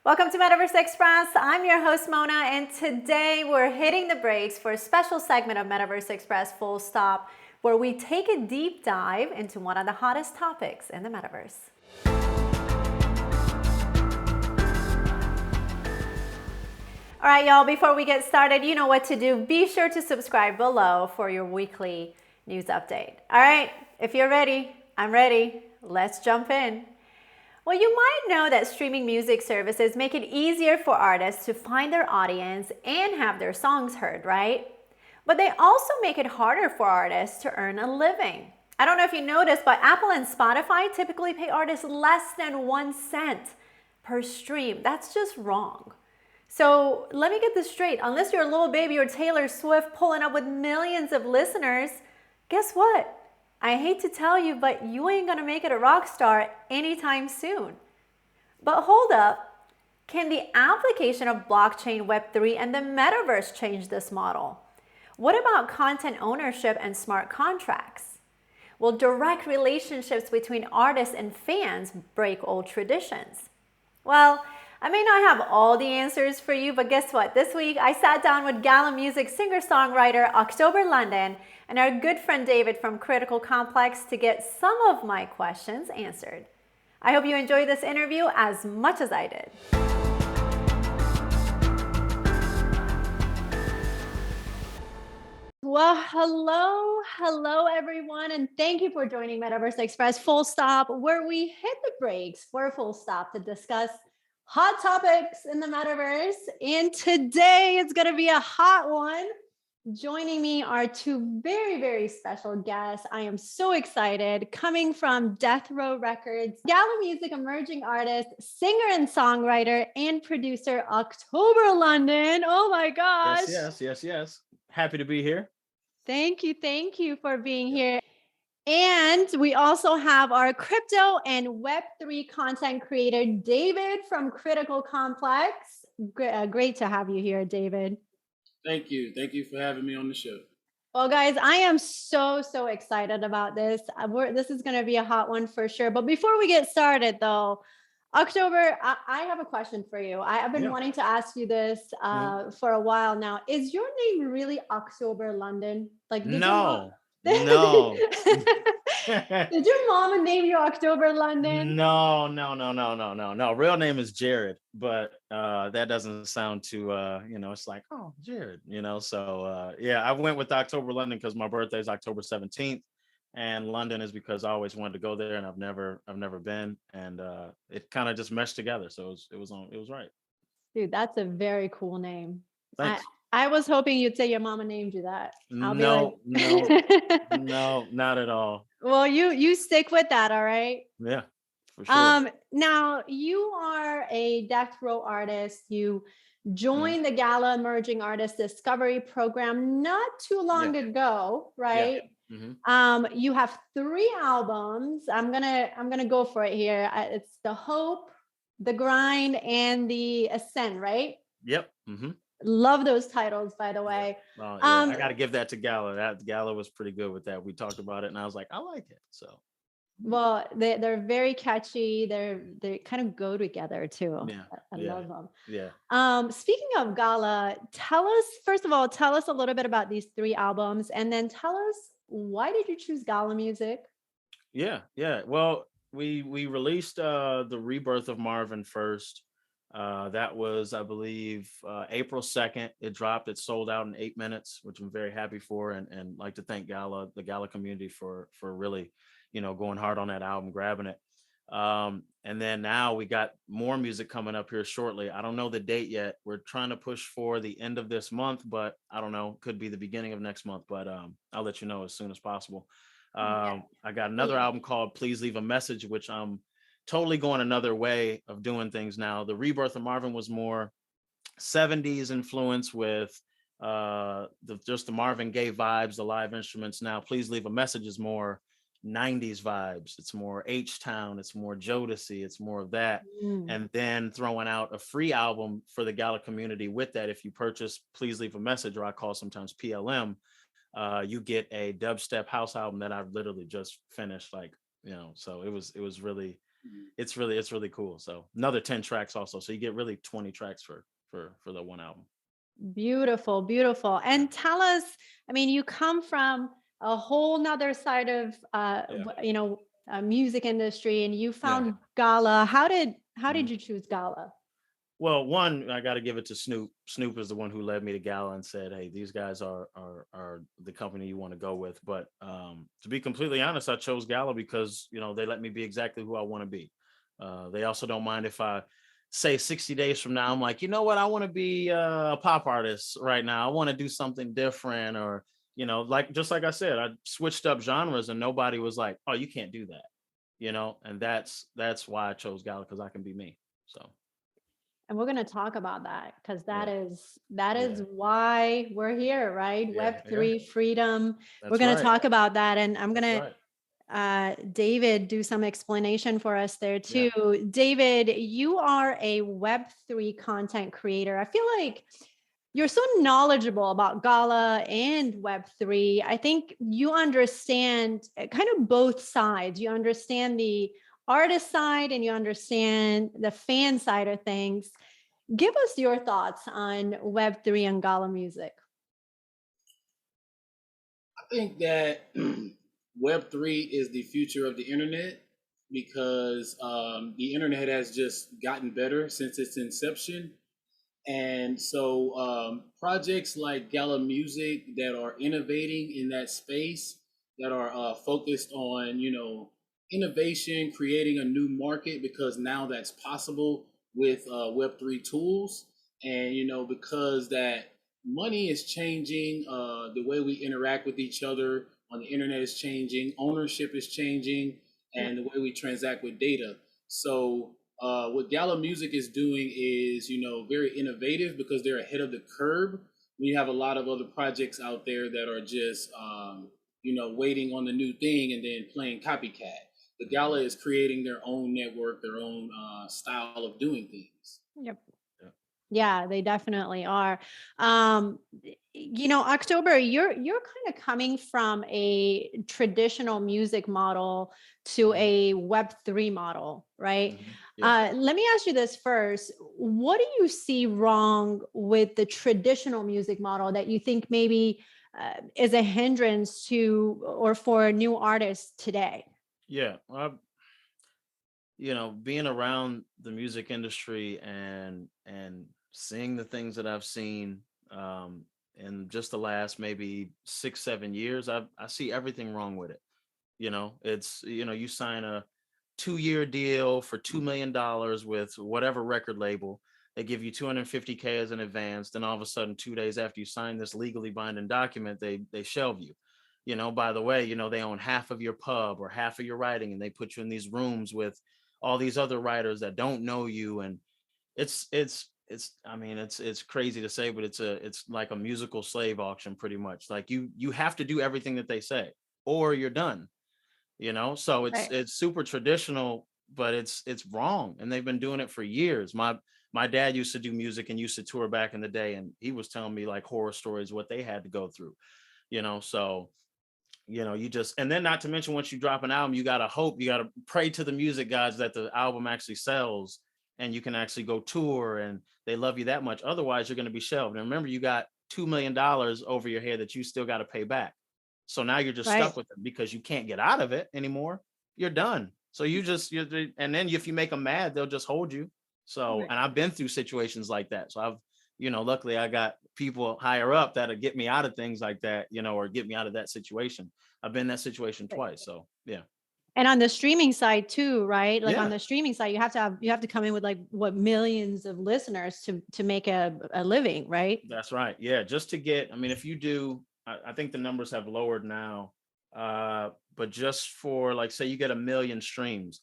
Welcome to Metaverse Express. I'm your host, Mona, and today we're hitting the brakes for a special segment of Metaverse Express Full Stop, where we take a deep dive into one of the hottest topics in the metaverse. All right, y'all, before we get started, you know what to do. Be sure to subscribe below for your weekly news update. All right, if you're ready, I'm ready. Let's jump in. Well, you might know that streaming music services make it easier for artists to find their audience and have their songs heard, right? But they also make it harder for artists to earn a living. I don't know if you noticed, but Apple and Spotify typically pay artists less than 1 cent per stream. That's just wrong. So let me get this straight. Unless you're Lil Baby or Taylor Swift pulling up with millions of listeners, guess what? I hate to tell you, but you ain't gonna make it a rock star anytime soon. But hold up, can the application of blockchain, Web3, and the metaverse change this model? What about content ownership and smart contracts? Will direct relationships between artists and fans break old traditions? Well, I may not have all the answers for you, but guess what? This week, I sat down with Gala music singer-songwriter October London and our good friend David from Critical.Comp to get some of my questions answered. I hope you enjoyed this interview as much as I did. Well, hello everyone, and thank you for joining Metaverse Express Full Stop, where we hit the brakes for a full stop to discuss hot topics in the metaverse. And today it's going to be a hot one. Joining me are two very, very special guests. I am so excited. Coming from Death Row Records, Gala music emerging artist, singer and songwriter, and producer October London. Oh my gosh. Yes. Happy to be here. Thank you for being here. And we also have our crypto and Web3 content creator, David from Critical.Comp. Great to have you here, David. Thank you for having me on the show. Well, guys, I am so excited about this. This is going to be a hot one for sure. But before we get started, though, October, I have a question for you. I've been wanting to ask you this for a while now. Is your name really October London? Like, no. Did your mom name you October London? No. Real name is Jared, but that doesn't sound too it's like, oh, Jared, so I went with October London because my birthday is October 17th, and London is because I always wanted to go there, and I've never been, and it kind of just meshed together, so it was right. Dude, that's a very cool name. Thanks. I was hoping you'd say your mama named you that. No, not at all. Well, you stick with that, all right? Yeah, for sure. Now you are a Death Row artist. You joined the Gala Emerging Artist Discovery Program not too long ago, right? Yeah. Mm-hmm. You have 3 albums. I'm gonna go for it here. It's The Hope, The Grind, and The Ascent, right? Yep. Mm-hmm. Love those titles, by the way. Well, I got to give that to Gala. That Gala was pretty good with that. We talked about it, and I was like, I like it. So, well, they're very catchy. They kind of go together too. Yeah, I love them. Yeah. Speaking of Gala, tell us a little bit about these 3 albums, and then tell us, why did you choose Gala music? Yeah. Well, we released the Rebirth of Marvin first. That was, I believe, April 2nd. It dropped. It sold out in 8 minutes, which I'm very happy for, and like to thank the Gala community for really, going hard on that album, grabbing it. And then now we got more music coming up here shortly. I don't know the date yet. We're trying to push for the end of this month, but I don't know. Could be the beginning of next month, but I'll let you know as soon as possible. I got another album called Please Leave a Message, which I'm totally going another way of doing things now. The Rebirth of Marvin was more 70s influence with just the Marvin Gaye vibes, the live instruments. Now Please Leave a Message is more 90s vibes. It's more H-Town, it's more Jodeci, it's more of that. And then throwing out a free album for the Gala community with that. If you purchase Please Leave a Message, or I call sometimes PLM, you get a dubstep house album that I've literally just finished, so it was really it's really cool. So another 10 tracks also. So you get really 20 tracks for the one album. Beautiful, beautiful. And tell us, I mean, you come from a whole nother side of, music industry, and you found Gala. How did you choose Gala? Well, one, I got to give it to Snoop. Snoop is the one who led me to Gala and said, "Hey, these guys are the company you want to go with." But to be completely honest, I chose Gala because they let me be exactly who I want to be. They also don't mind if I say 60 days from now, I'm like, you know what, I want to be a pop artist right now. I want to do something different, or just like I said, I switched up genres, and nobody was like, "Oh, you can't do that," And that's why I chose Gala, because I can be me. So. And we're going to talk about that, because that Yeah. is why we're here, right? Yeah. Web3 freedom. That's We're going to right. talk about that, and I'm going That's to right. David do some explanation for us there Yeah. too. David, you are a Web3 content creator. I feel like you're so knowledgeable about Gala and Web3. I think you understand kind of both sides. You understand the artist side, and you understand the fan side of things. Give us your thoughts on Web3 and Gala music. I think that Web3 is the future of the internet, because the internet has just gotten better since its inception. And so projects like Gala Music that are innovating in that space, that are focused on, innovation, creating a new market, because now that's possible with Web3 tools. And, because that money is changing, the way we interact with each other on the internet is changing, ownership is changing, and the way we transact with data. So what Gala Music is doing is, very innovative, because they're ahead of the curve. We have a lot of other projects out there that are just, waiting on the new thing and then playing copycat. The Gala is creating their own network, their own style of doing things. Yep. Yeah. Yeah, they definitely are. October, you're kind of coming from a traditional music model to a Web3 model, right? Yes. Let me ask you this first. What do you see wrong with the traditional music model that you think maybe is a hindrance to or for new artists today? Yeah. Being around the music industry and seeing the things that I've seen in just the last maybe 6-7 years, I see everything wrong with it. It's you sign a 2-year deal for $2 million with whatever record label. They give you $250K as an advance. Then all of a sudden, 2 days after you sign this legally binding document, they shelve you. By the way, they own half of your pub or half of your writing, and they put you in these rooms with all these other writers that don't know you. And I mean, it's crazy to say, but it's like a musical slave auction, pretty much. Like you have to do everything that they say, or you're done. So Right. it's super traditional, but it's wrong, and they've been doing it for years. My dad used to do music and used to tour back in the day, and he was telling me like horror stories what they had to go through. So you just, and then not to mention, once you drop an album, you got to hope, you got to pray to the music gods that the album actually sells and you can actually go tour and they love you that much. Otherwise you're going to be shelved. And remember, you got $2 million over your head that you still got to pay back. So now you're just Right. stuck with it because you can't get out of it anymore. You're done. So and then if you make them mad, they'll just hold you. So, Right. and I've been through situations like that. So luckily I got people higher up that'll get me out of things like that, or get me out of that situation. I've been in that situation Right. twice. So yeah. And on the streaming side too, right? Like on Yeah. the streaming side, you have to come in with like what millions of listeners to make a living, right? That's right. Yeah. Just to get, I mean, if you do, I think the numbers have lowered now. But just for like, say you get 1 million streams,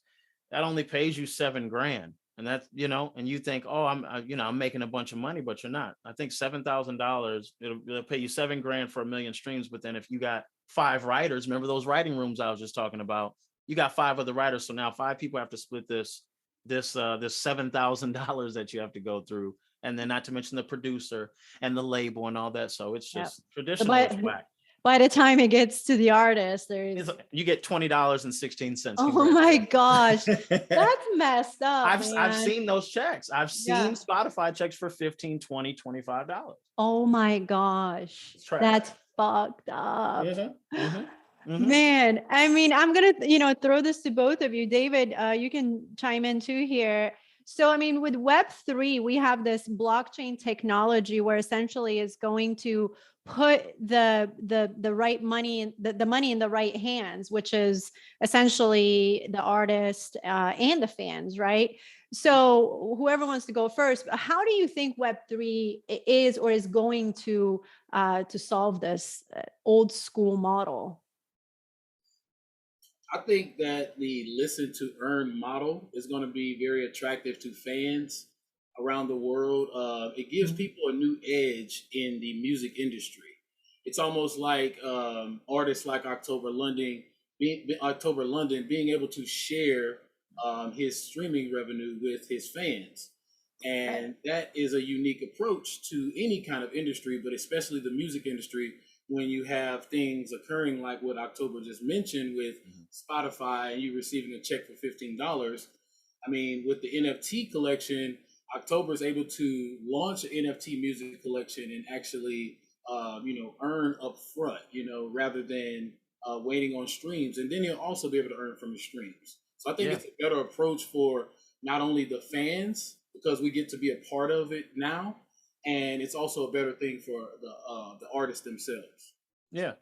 that only pays you $7,000. And that's, and you think, oh, I'm making a bunch of money, but you're not. I think $7,000, it'll pay you $7,000 for 1 million streams. But then if you got 5 writers, remember those writing rooms I was just talking about, you got 5 other writers. So now 5 people have to split this $7,000 that you have to go through. And then not to mention the producer and the label and all that. So it's Yep. just traditional. It's But whack. by the time it gets to the artist, you get $20.16. Oh my gosh, that's messed up, I've man. seen those checks. I've seen Spotify checks for $15, $20, $25. Oh my gosh, that's fucked up. Man, I mean, I'm gonna, throw this to both of you. David, you can chime in too here. So, I mean, with Web3, we have this blockchain technology where essentially it's going to put the right money, the money in the right hands, which is essentially the artist and the fans, right? So, whoever wants to go first, how do you think Web3 is or is going to solve this old school model? I think that the listen to earn model is going to be very attractive to fans around the world. It gives people a new edge in the music industry. It's almost like artists like October London being able to share his streaming revenue with his fans. And that is a unique approach to any kind of industry, but especially the music industry, when you have things occurring like what October just mentioned with Spotify and you receiving a check for $15. I mean, with the NFT collection, October is able to launch an NFT music collection and actually, earn up front, rather than waiting on streams. And then you'll also be able to earn from the streams. So I think it's a better approach for not only the fans, because we get to be a part of it now, and it's also a better thing for the artists themselves. I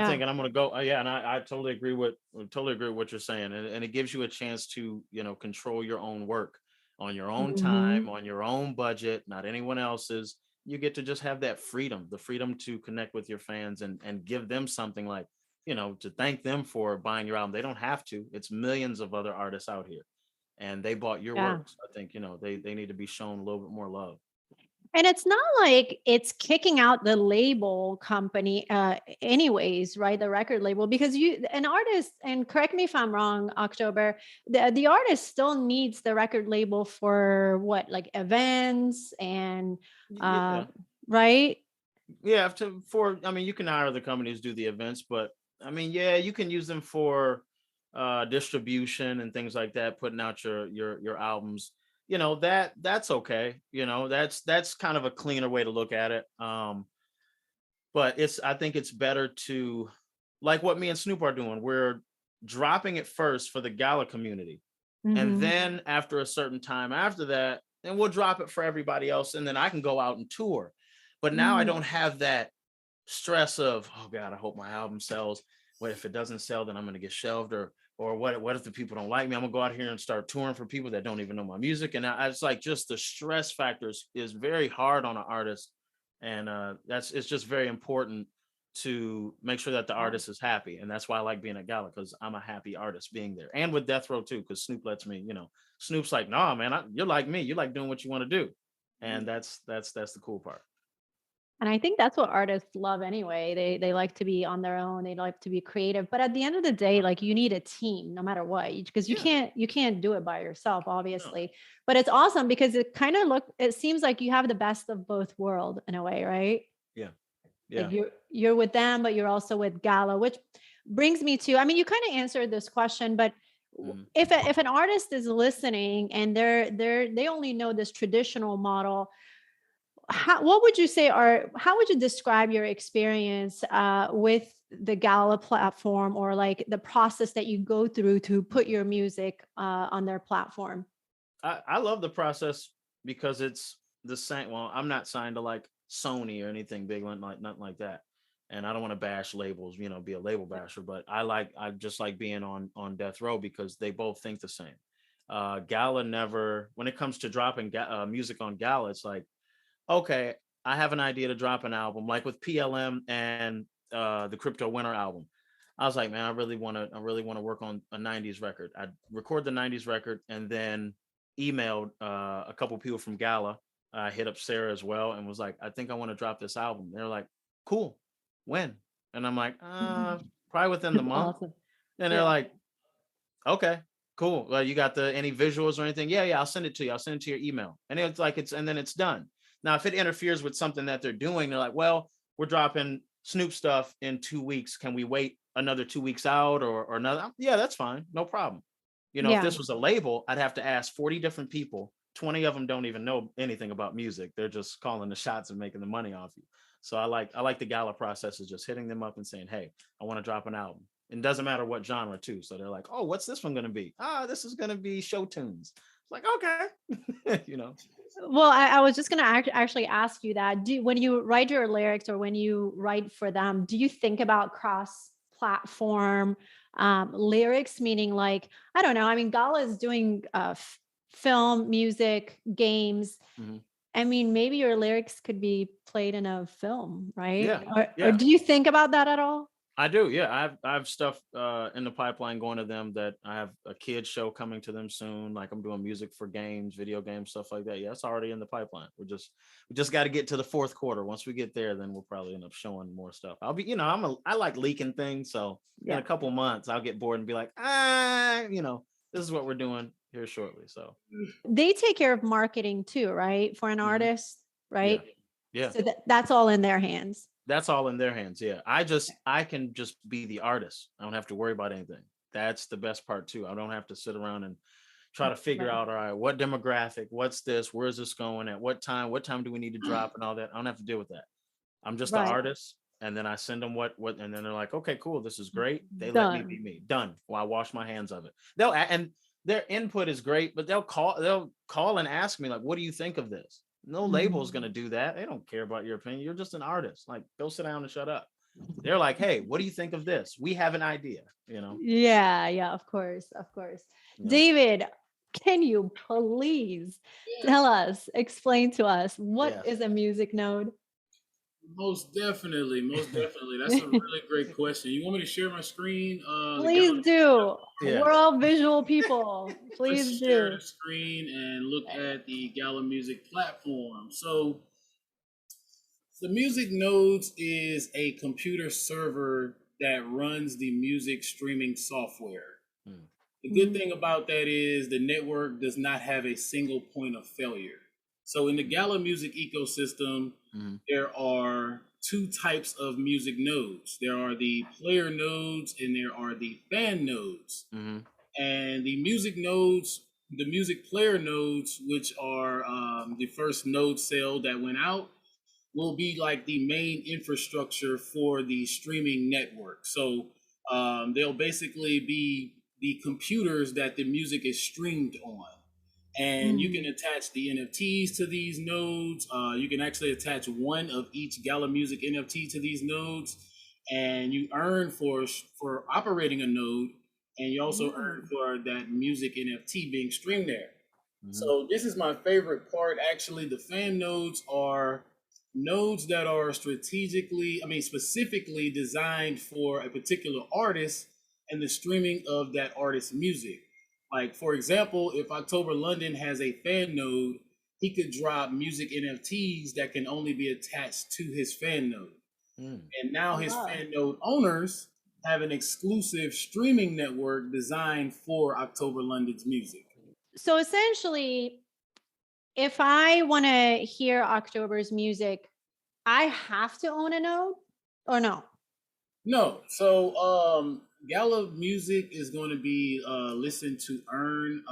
think, and I'm going to go. And I totally agree with what you're saying, and it gives you a chance to control your own work on your own time, on your own budget, not anyone else's. You get to just have that freedom, the freedom to connect with your fans and give them something like, to thank them for buying your album. They don't have to. It's millions of other artists out here, and they bought your work. So I think they need to be shown a little bit more love. And it's not like it's kicking out the label company anyways, right? The record label, because an artist, and correct me if I'm wrong, October, the artist still needs the record label for what, like events and right? Yeah, I mean, you can hire the companies to do the events, but I mean, you can use them for distribution and things like that, putting out your albums. That's okay. That's kind of a cleaner way to look at it. But I think it's better to, like what me and Snoop are doing. We're dropping it first for the Gala community. And then after a certain time after that, then we'll drop it for everybody else. And then I can go out and tour. But now I don't have that stress of, oh God, I hope my album sells. What if it doesn't sell, then I'm going to get shelved, or what if the people don't like me? I'm gonna go out here and start touring for people that don't even know my music. And it's like, just the stress factors is very hard on an artist. And it's just very important to make sure that the artist is happy. And that's why I like being at Gala, because I'm a happy artist being there. And with Death Row too, because Snoop lets me, Snoop's like, nah, man, you're like me. You like doing what you want to do. And that's the cool part. And I think that's what artists love anyway. They like to be on their own. They like to be creative. But at the end of the day, like, you need a team no matter what, because you can't do it by yourself, obviously. No. But it's awesome because it seems like you have the best of both worlds in a way, right? Yeah. Like you're with them, but you're also with Gala, which brings me to, I mean, you kind of answered this question, but if an artist is listening and they only know this traditional model, what would you say, or how would you describe your experience with the Gala platform, or like the process that you go through to put your music on their platform? I love the process because it's the same. Well, I'm not signed to like Sony or anything big, like nothing like that. And I don't want to bash labels, be a label basher, but I just like being on Death Row because they both think the same. Gala never, when it comes to dropping music on Gala, it's like, okay, I have an idea to drop an album, like with PLM and the Crypto Winter album. I was like, man, I really want to work on a 90s record. I'd record the 90s record and then emailed a couple people from Gala. I hit up Sarah as well and was like, I think I want to drop this album. They're like, cool. When? And I'm like, probably within the month. Awesome. And they're like, okay, cool. Well, you got any visuals or anything? Yeah, I'll send it to you. I'll send it to your email. And it's like, and then it's done. Now, if it interferes with something that they're doing, they're like, well, we're dropping Snoop stuff in 2 weeks. Can we wait another 2 weeks out or another? Yeah, that's fine. No problem. You know, if Yeah. this was a label, I'd have to ask 40 different people. 20 of them don't even know anything about music. They're just calling the shots and making the money off you. So I like the Gala process of just hitting them up and saying, hey, I want to drop an album. It doesn't matter what genre too. So they're like, oh, what's this one going to be? This is going to be show tunes. It's like, okay. you know. Well, I was just going to actually ask you that. When you write your lyrics or when you write for them, do you think about cross-platform lyrics? Meaning, like, I don't know. I mean, Gala is doing film, music, games. Mhm. I mean, maybe your lyrics could be played in a film, right? Yeah, Or yeah. do you think about that at all? I do, yeah. I have stuff in the pipeline going to them that I have a kids show coming to them soon. Like I'm doing music for games, video games, stuff like that. Yeah, it's already in the pipeline. We just got to get to the fourth quarter. Once we get there, then we'll probably end up showing more stuff. I'll be, I like leaking things. So in a couple months, I'll get bored and be like, this is what we're doing here shortly. So They take care of marketing too, right? For an Mhm. artist, right? Yeah. So that's all in their hands. That's all in their hands. Yeah. I can just be the artist. I don't have to worry about anything. That's the best part too. I don't have to sit around and try to figure Right. out, all right, what demographic, what's this, where's this going, at what time do we need to drop and all that. I don't have to deal with that. I'm just the Right. artist. And then I send them what, and then they're like, okay, cool. This is great. They let me be Done. me. Done. Well, I wash my hands of it. And their input is great, but they'll call and ask me like, what do you think of this? No label is going to do that. They don't care about your opinion. You're just an artist. Like, go sit down and shut up. They're like, hey, what do you think of this? We have an idea, Yeah, of course, of course. You know? David, can you please explain to us what Yes. is a music node? Most definitely, most definitely. That's a really great question. You want me to share my screen? Please do. Yeah. We're all visual people. Let's Please share do. the screen and look at the Gala Music platform. So the Music Nodes is a computer server that runs the music streaming software. The good thing about that is the network does not have a single point of failure. So in the Gala Music ecosystem, there are two types of music nodes. There are the player nodes and there are the fan nodes. And the music nodes, the music player nodes, which are the first node sale that went out, will be like the main infrastructure for the streaming network. So they'll basically be the computers that the music is streamed on. And you can attach the NFTs to these nodes. You can actually attach one of each Gala Music NFT to these nodes, and you earn for operating a node, and you also earn for that music NFT being streamed there. So this is my favorite part. Actually, the fan nodes are nodes that are specifically designed for a particular artist and the streaming of that artist's music. Like, for example, if October London has a fan node, he could drop music NFTs that can only be attached to his fan node. And now his fan node owners have an exclusive streaming network designed for October London's music. So essentially, if I want to hear October's music, I have to own a node or no? No. So Gala Music is going to be listened to earn.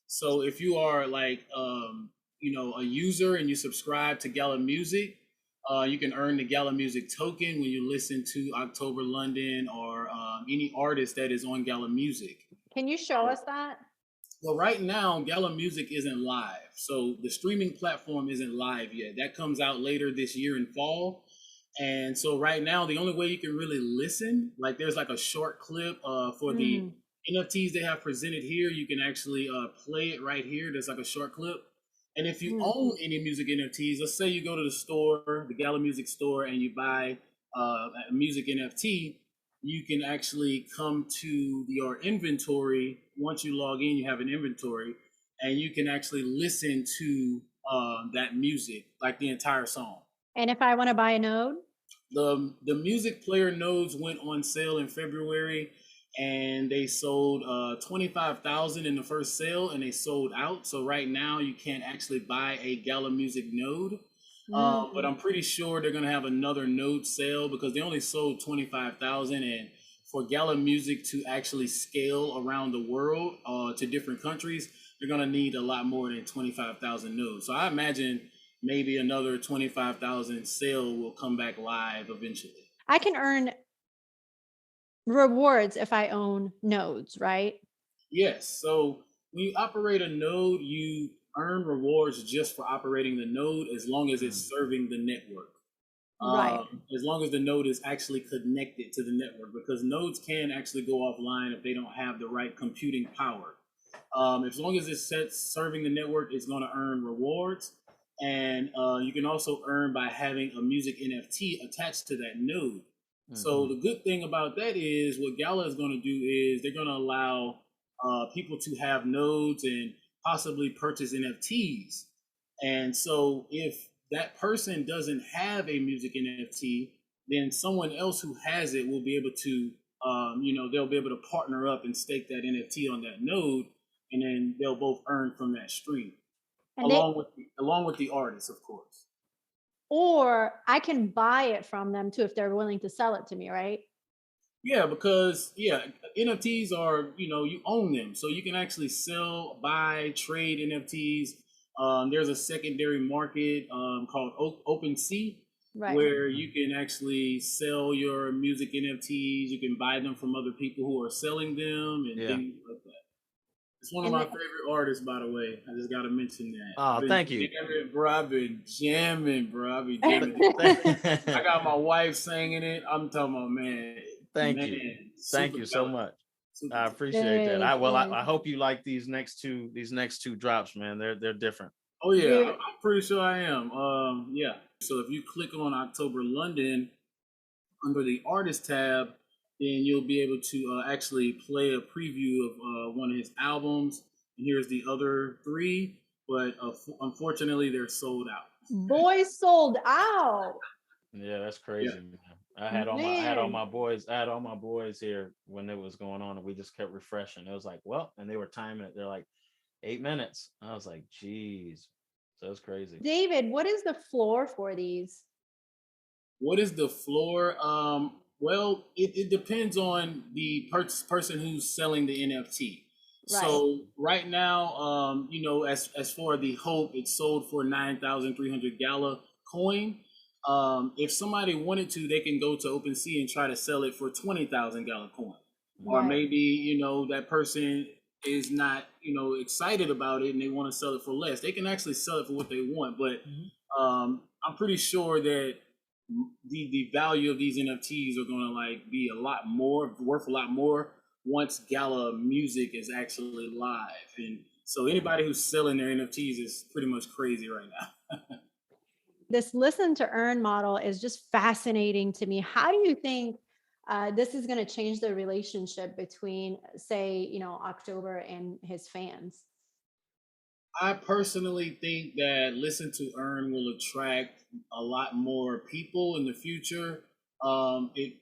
So if you are like a user and you subscribe to Gala Music, you can earn the Gala Music token when you listen to October London or any artist that is on Gala Music. Can you show us that? Well, right now, Gala Music isn't live. So the streaming platform isn't live yet. That comes out later this year in fall. And so right now, the only way you can really listen, like there's like a short clip for the NFTs they have presented here. You can actually play it right here. There's like a short clip. And if you own any music NFTs, let's say you go to the store, the Gala Music store, and you buy a music NFT, you can actually come to your inventory. Once you log in, you have an inventory, and you can actually listen to that music, like the entire song. And if I want to buy a node? The music player nodes went on sale in February, and they sold 25,000 in the first sale, and they sold out. So right now you can't actually buy a Gala Music node. But I'm pretty sure they're going to have another node sale because they only sold 25,000. And for Gala Music to actually scale around the world to different countries, they're going to need a lot more than 25,000 nodes. So I imagine maybe another 25,000 sale will come back live eventually. I can earn rewards if I own nodes, right? Yes. So when you operate a node, you earn rewards just for operating the node as long as it's serving the network. Right. As long as the node is actually connected to the network, because nodes can actually go offline if they don't have the right computing power. As long as it's serving the network, it's going to earn rewards. And you can also earn by having a music NFT attached to that node. So the good thing about that is what Gala is going to do is they're going to allow people to have nodes and possibly purchase NFTs. And so if that person doesn't have a music NFT, then someone else who has it will be able to, they'll be able to partner up and stake that NFT on that node, and then they'll both earn from that stream, And along with the artist, of course. or I can buy it from them too if they're willing to sell it to me, right? Yeah, because NFTs are, you own them, so you can actually sell, buy, trade NFTs. There's a secondary market called OpenSea, Right. where you can actually sell your music NFTs. You can buy them from other people who are selling them and things like that. It's one of my favorite artists, by the way. I just got to mention that. Oh, thank you. I've been jamming, bro. I've been jamming. I got my wife singing it. I'm talking about, man. Thank you. Thank you so much. I appreciate that. I hope you like these next two drops, man. They're different. Oh yeah, I'm pretty sure I am. Yeah. So if you click on October London under the artist tab, then you'll be able to actually play a preview of one of his albums. And here's the other three, but unfortunately they're sold out. Boys sold out. Yeah, that's crazy. Yeah. I had all my boys here when it was going on, and we just kept refreshing. It was like, well, and they were timing it. They're like 8 minutes. I was like, geez. So it's crazy. David, what is the floor for these? What is the floor? Well, it depends on the person who's selling the NFT. Right. So right now, as for the Hope, it's sold for 9,300 Gala coin. If somebody wanted to, they can go to OpenSea and try to sell it for 20,000 Gala coin. Right. Or maybe, that person is not, excited about it and they want to sell it for less. They can actually sell it for what they want. But I'm pretty sure that the value of these NFTs are going to be worth a lot more once Gala Music is actually live. And so anybody who's selling their NFTs is pretty much crazy right now. This listen to earn model is just fascinating to me. How do you think this is going to change the relationship between, say, October and his fans? I personally think that listen to earn will attract a lot more people in the future.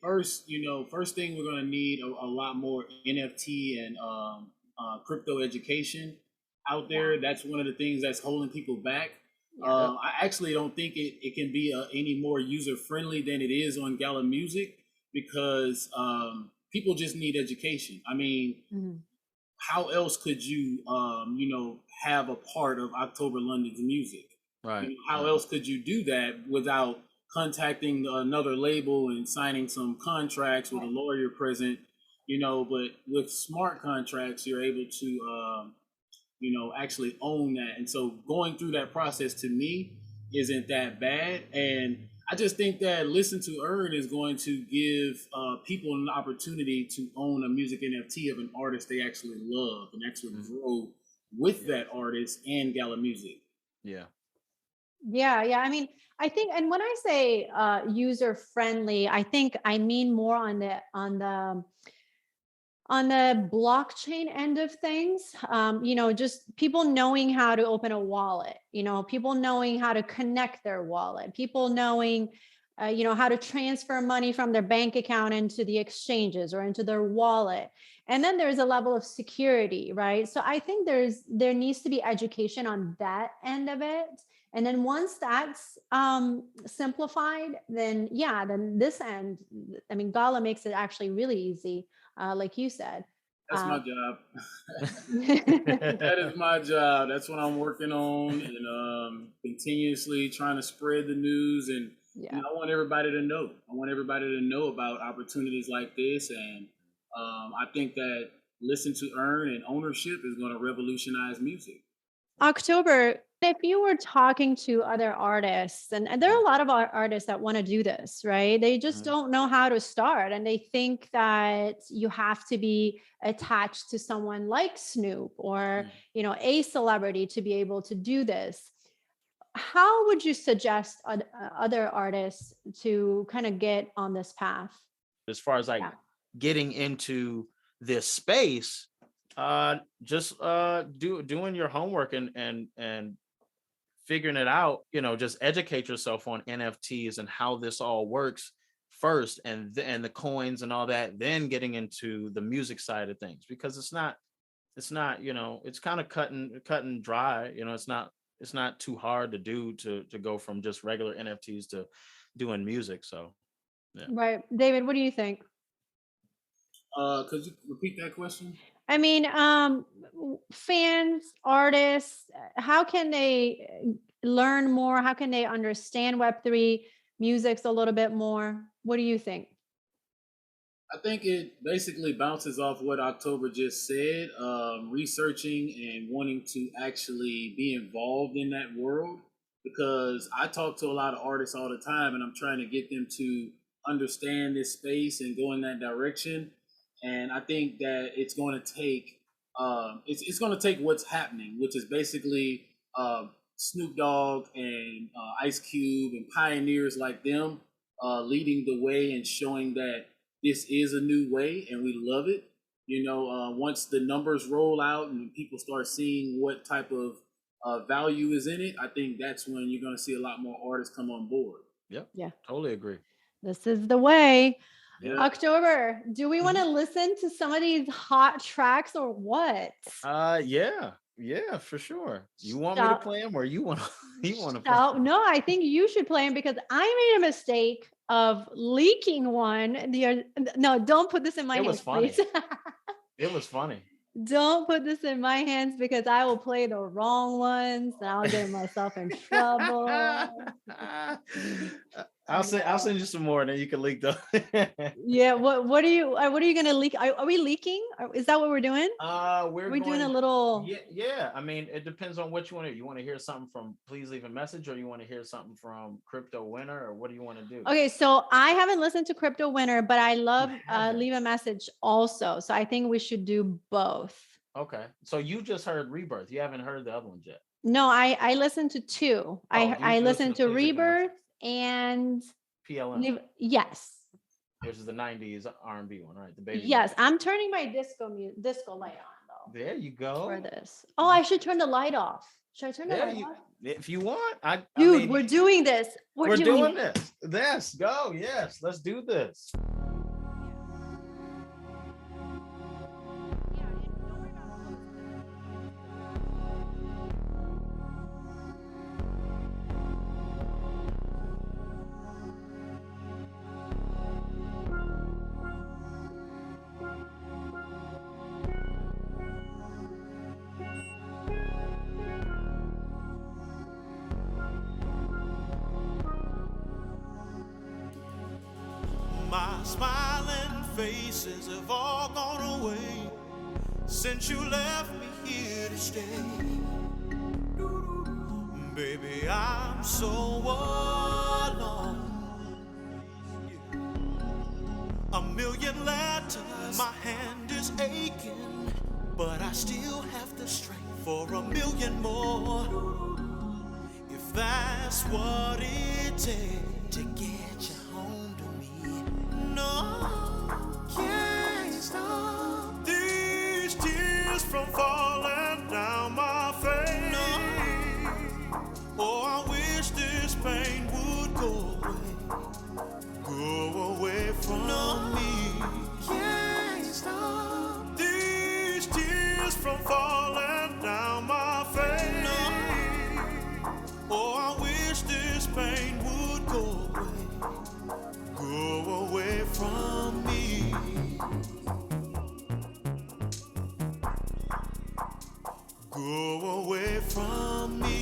First thing we're going to need a lot more NFT and crypto education out there. Yeah. That's one of the things that's holding people back. Yeah. I actually don't think it can be any more user friendly than it is on Gala Music because people just need education. I mean, how else could you have a part of October London's music? Right. How else could you do that without contacting another label and signing some contracts with a lawyer present? But with smart contracts, you're able to actually own that. And so going through that process to me isn't that bad. And I just think that Listen to Earn is going to give people an opportunity to own a music NFT of an artist they actually love and actually grow with that artist and Gala Music. Yeah. Yeah. I mean, I think, and when I say user friendly, I think I mean more on the blockchain end of things, just people knowing how to open a wallet, people knowing how to connect their wallet, people knowing, how to transfer money from their bank account into the exchanges or into their wallet. And then there's a level of security, right? So I think there needs to be education on that end of it And then once that's simplified, then this end, I mean, Gala makes it actually really easy, like you said. That's my job. That is my job. That's what I'm working on, and continuously trying to spread the news. And I want everybody to know. I want everybody to know about opportunities like this. And I think that listen to earn and ownership is going to revolutionize music. October, if you were talking to other artists, and there are a lot of artists that want to do this, right? They just don't know how to start. And they think that you have to be attached to someone like Snoop or, a celebrity to be able to do this. How would you suggest other artists to kind of get on this path? As far as getting into this space, just doing your homework and figuring it out, just educate yourself on NFTs and how this all works first, and the coins and all that, then getting into the music side of things, because it's not it's kind of cut and dry. It's not too hard to do to go from just regular NFTs to doing music. So Right. David, what do you think? Could you repeat that question? I mean, fans, artists, how can they learn more? How can they understand Web3 music's a little bit more? What do you think? I think it basically bounces off what October just said, researching and wanting to actually be involved in that world, because I talk to a lot of artists all the time and I'm trying to get them to understand this space and go in that direction. And I think that it's going to take it's going to take what's happening, which is basically Snoop Dogg and Ice Cube and pioneers like them leading the way and showing that this is a new way and we love it. Once the numbers roll out and people start seeing what type of value is in it, I think that's when you're going to see a lot more artists come on board. Yep. Yeah. Totally agree. This is the way. Yeah. October, do we want to listen to some of these hot tracks or what? Yeah, for sure. You want me to play them, or you want to play them? No, I think you should play them, because I made a mistake of leaking one. No, don't put this in my hands. It was funny. It was funny. Don't put this in my hands, because I will play the wrong ones and I'll get myself in trouble. I'll send you some more, and then you can leak them. Yeah. What are you gonna leak? Are we leaking? Is that what we're doing? We're doing a little. Yeah. I mean, it depends on what you want to hear. You want to hear something from Please Leave a Message, or you want to hear something from Crypto Winner, or what do you want to do? Okay, so I haven't listened to Crypto Winner, but I love Leave a Message also. So I think we should do both. Okay. So you just heard Rebirth. You haven't heard the other ones yet. No, I listened to two. I listened to Rebirth and PLM. Yes. Which is the 90s R&B one, right? The baby. Yes, I'm turning my disco light on though. There you go. For this. Oh, I should turn the light off. Should I turn the light off? If you want. Dude, we're doing this. We're doing this. Let's go. Yes, let's do this. My smiling faces have all gone away since you left me here to stay. Baby, I'm so alone. A million letters, my hand is aching, but I still have the strength for a million more. If that's what it takes to get you home to me. No, can't stop these tears from falling down my face. No. Oh, I wish this pain would go away from me. Can't stop these tears from falling down my face. No. Oh, pain would go away from me. Go away from me.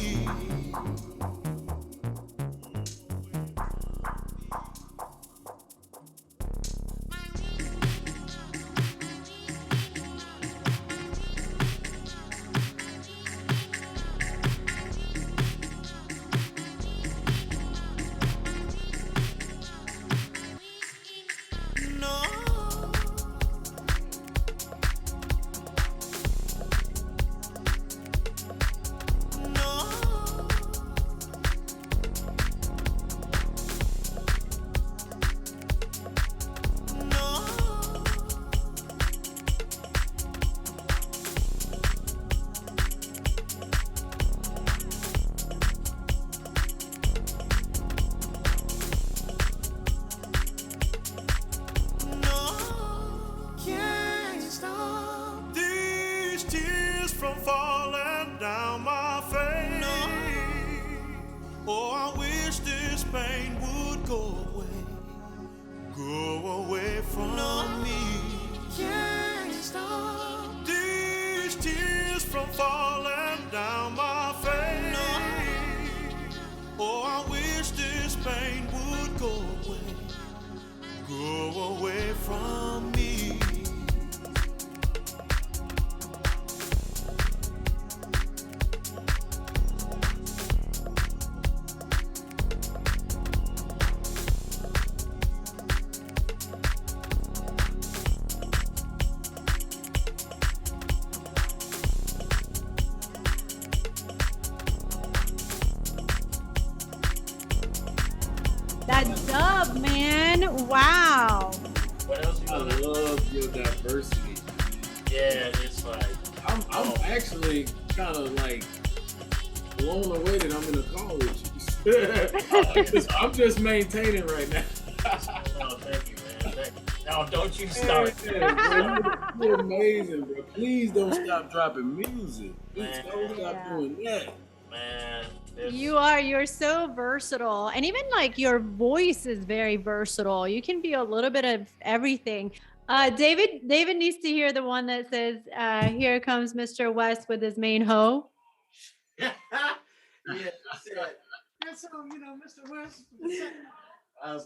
Falling down my face. Oh, I wish this pain would go away from me. Can't stop these tears from falling down my face. Oh, I wish this pain would go away from me. That dub, man. Wow. What else you I want to love your diversity. Yeah, it's like I'm actually kind of like blown away that I'm in a call with you. 'Cause I'm just maintaining right now. oh, thank you, man. No, don't you start. Yeah, bro, you're amazing, bro. Please don't stop dropping music. Please Man. don't stop doing that. Man. You're so versatile. And even like your voice is very versatile. You can be a little bit of everything. David needs to hear the one that says, here comes Mr. West with his main hoe. yeah, that's Mr. West.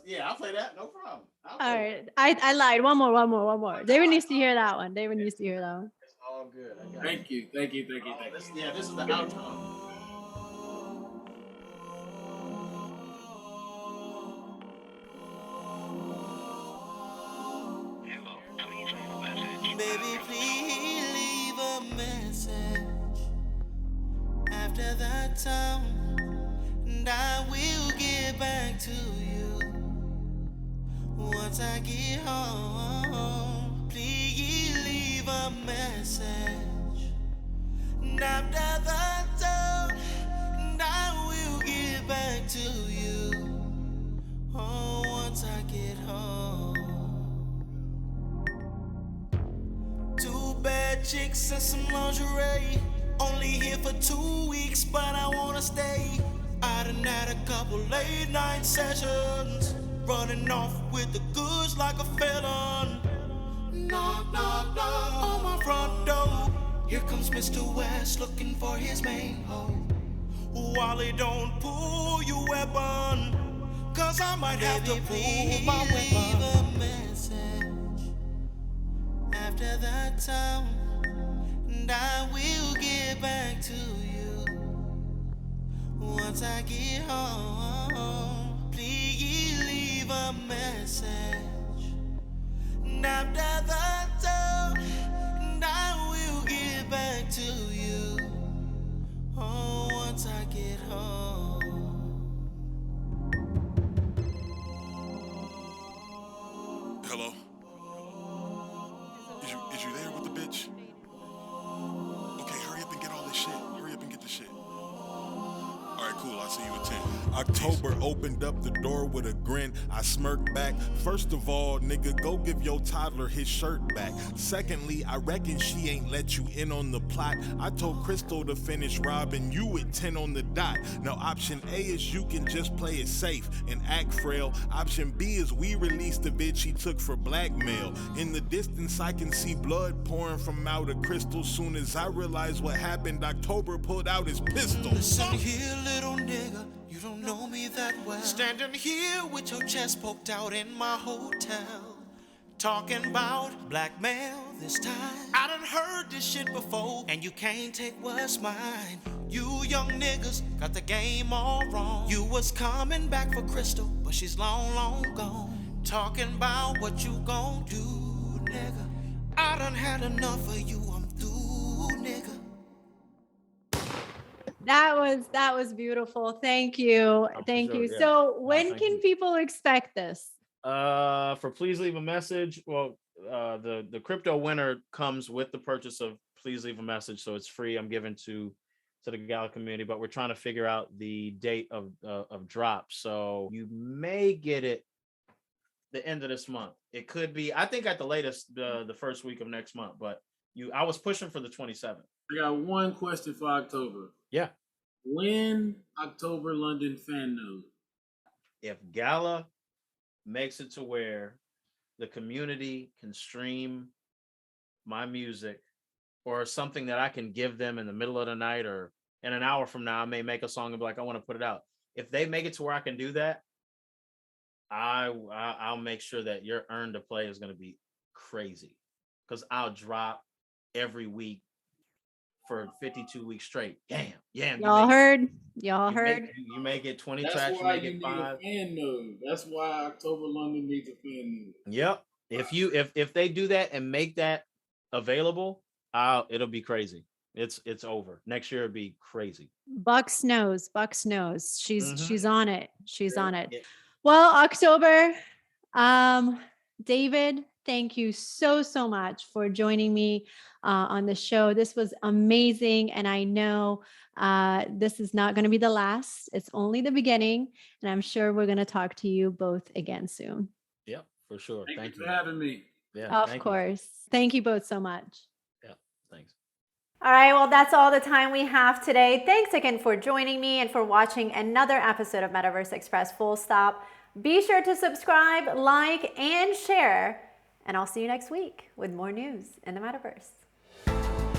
Yeah, I'll play that. No problem. All right. I lied. One more. David needs to hear that one. It's all good. I got Thank you. This is the outro. Baby, please leave a message after that tone, and I will get back to you once I get home. Please leave a message after that tone, and I will get back to you once I get home. Two bad chicks and some lingerie. Only here for 2 weeks, but I wanna stay. I done had a couple late night sessions, running off with the goods like a felon. Knock, knock, knock on my front door. Here comes Mr. West looking for his main hoe. Wally, don't pull your weapon, 'cause I might have to pull my weapon. Leave a message after that time, and I will get back to you once I get home. Please leave a message after that time, and I will get back to you once I get home. Hello? Is you there with the bitch? Okay, hurry up and get all this shit. Hurry up and get the shit. Alright, cool. I'll see you at 10. October opened up the door with a grin. I smirked back. First of all, nigga, go give your toddler his shirt back. Secondly, I reckon she ain't let you in on the plot. I told Crystal to finish robbing you at 10 on the dot. Now option A is you can just play it safe and act frail. Option B is we release the vid she took for blackmail. In the distance I can see blood pouring from out of Crystal. Soon as I realized what happened, October pulled out his pistol. Listen here, little nigga, you don't know me that well. Standing here with your chest poked out in my hotel, talking about blackmail this time. I done heard this shit before, and you can't take what's mine. You young niggas got the game all wrong. You was coming back for Crystal, but she's long, long gone. Talking about what you gon' do, nigga. I done had enough of you, I'm through, nigga. That was beautiful. Thank you. Thank sure, you. yeah. So when thank can you. people expect this? For Please Leave a Message. Well, the crypto winner comes with the purchase of Please Leave a Message, so it's free. I'm giving to the Gala community, but we're trying to figure out the date of drop. So you may get it the end of this month. It could be, I think at the latest, the first week of next month. But I was pushing for the 27th. I got one question for October. Yeah. When October London fan node? If Gala makes it to where the community can stream my music or something that I can give them in the middle of the night, or in an hour from now, I may make a song and be like, I want to put it out. If they make it to where I can do that, I'll make sure that your earn to play is going to be crazy, because I'll drop every week for 52 weeks straight. Damn. Y'all heard? Y'all heard? You may get 20 That's tracks, you why may you get need 5. a fan node. That's why October London needs a fan node. Yep. If they do that and make that available, it'll be crazy. It's over. Next year it'll be crazy. Bucks knows. She's on it. She's on it. Yeah. Well, October, David, thank you so much for joining me on the show. This was amazing. And I know this is not going to be the last. It's only the beginning. And I'm sure we're going to talk to you both again soon. Yep, for sure. Thank you for having me. Yeah, of course. Thank you both so much. Yeah, thanks. All right, well, that's all the time we have today. Thanks again for joining me and for watching another episode of Metaverse Express Full Stop. Be sure to subscribe, like, and share. And I'll see you next week with more news in the Metaverse.